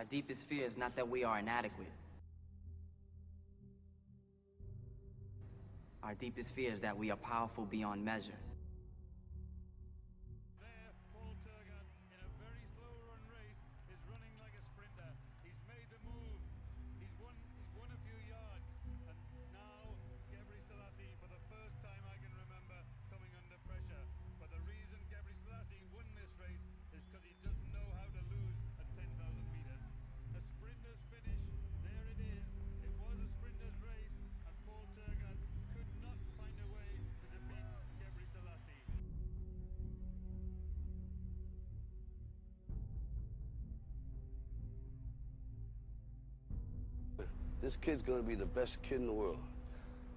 Our deepest fear is not that we are inadequate. Our deepest fear is that we are powerful beyond measure. There, Paul Turgan, in a very slow run race, is running like a sprinter. He's made the move. He's won a few yards. And now, Gebre Selassie, for the first time I can remember, coming under pressure. But the reason Gebre Selassie won this race is because he doesn't know how to lose at 10,000 meters. A sprinter's finish, there it is. It was a sprinter's race, and Paul Turgan could not find a way to defeat Gebre Selassie. This kid's gonna be the best kid in the world.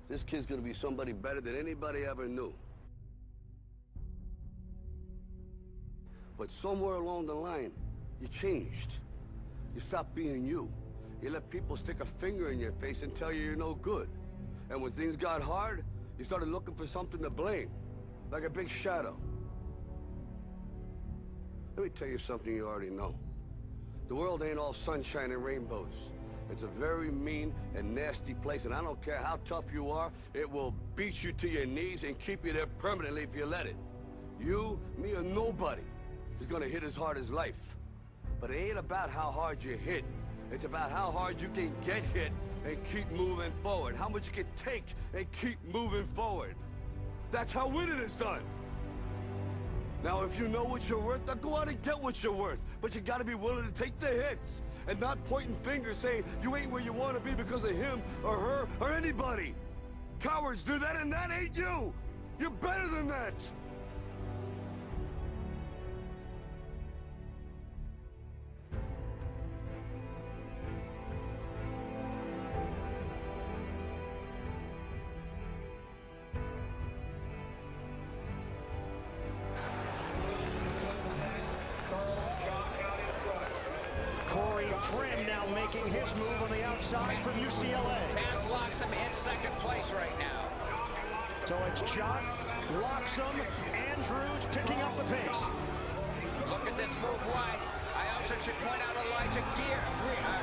This kid's gonna be somebody better than anybody ever knew. But somewhere along the line, you changed. You stopped being you. You let people stick a finger in your face and tell you you're no good. And when things got hard, you started looking for something to blame, like a big shadow. Let me tell you something you already know. The world ain't all sunshine and rainbows. It's a very mean and nasty place, and I don't care how tough you are, it will beat you to your knees and keep you there permanently if you let it. You, me, or nobody is gonna hit as hard as life. But it ain't about how hard you hit. It's about how hard you can get hit and keep moving forward. How much you can take and keep moving forward. That's how winning is done. Now, if you know what you're worth, now go out and get what you're worth. But you gotta be willing to take the hits and not pointing fingers saying you ain't where you wanna be because of him or her or anybody. Cowards do that, and that ain't you. You're better than that. Now making his move on the outside from UCLA. Hans Loxham in second place right now. So it's John, Loxham, Andrews picking up the pace. Look at this move wide. I also should point out Elijah Greer.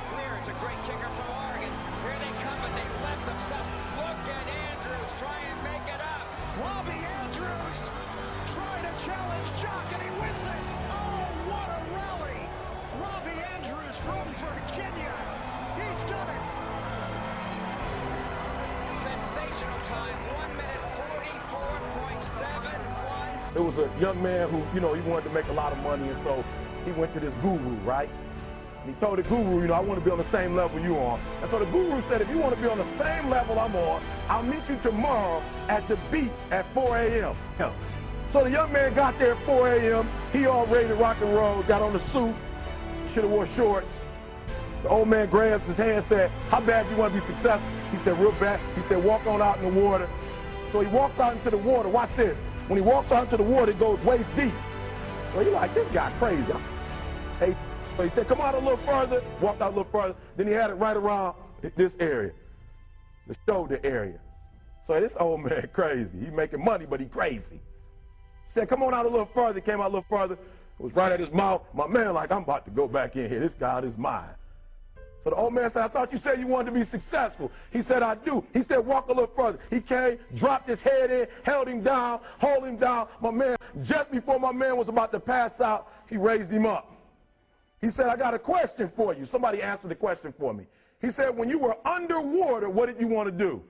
Greer is a great kicker from Oregon. Here they come, and they left themselves. Look at Andrews try and make it up. Robbie Andrews trying to challenge Jock, and he wins it. Oh, what a rally. Robbie Andrews from Virginia. He's done it. Sensational time. 1 minute 44.71. It was a young man who, he wanted to make a lot of money, and so he went to this guru, right? And he told the guru, I want to be on the same level you on. And so the guru said, if you want to be on the same level I'm on, I'll meet you tomorrow at the beach at 4 a.m. So the young man got there at 4 a.m. He all ready to rock and roll, got on the suit. Should have wore shorts. The old man grabs his hand and said, how bad do you want to be successful? He said, real bad. He said, walk on out in the water. So he walks out into the water. Watch this. When he walks out into the water, it goes waist deep. So you're like, this guy crazy. Hey, so he said, come out a little further. Walked out a little further. Then he had it right around this area, the shoulder area. So this old man crazy. He making money, but he crazy. He said, come on out a little further. Came out a little further. It was right at his mouth. My man like, I'm about to go back in here. This God is mine. So the old man said, I thought you said you wanted to be successful. He said, I do. He said, walk a little further. He came, dropped his head in, held him down, hold him down. My man, just before my man was about to pass out, he raised him up. He said, I got a question for you. Somebody answered the question for me. He said, when you were underwater, what did you want to do?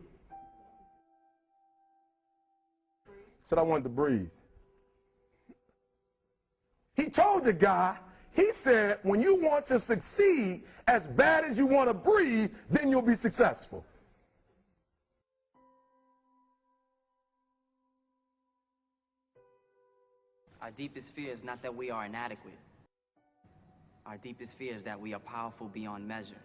He said, I wanted to breathe. He told the guy, he said, when you want to succeed as bad as you want to breathe, then you'll be successful. Our deepest fear is not that we are inadequate. Our deepest fear is that we are powerful beyond measure.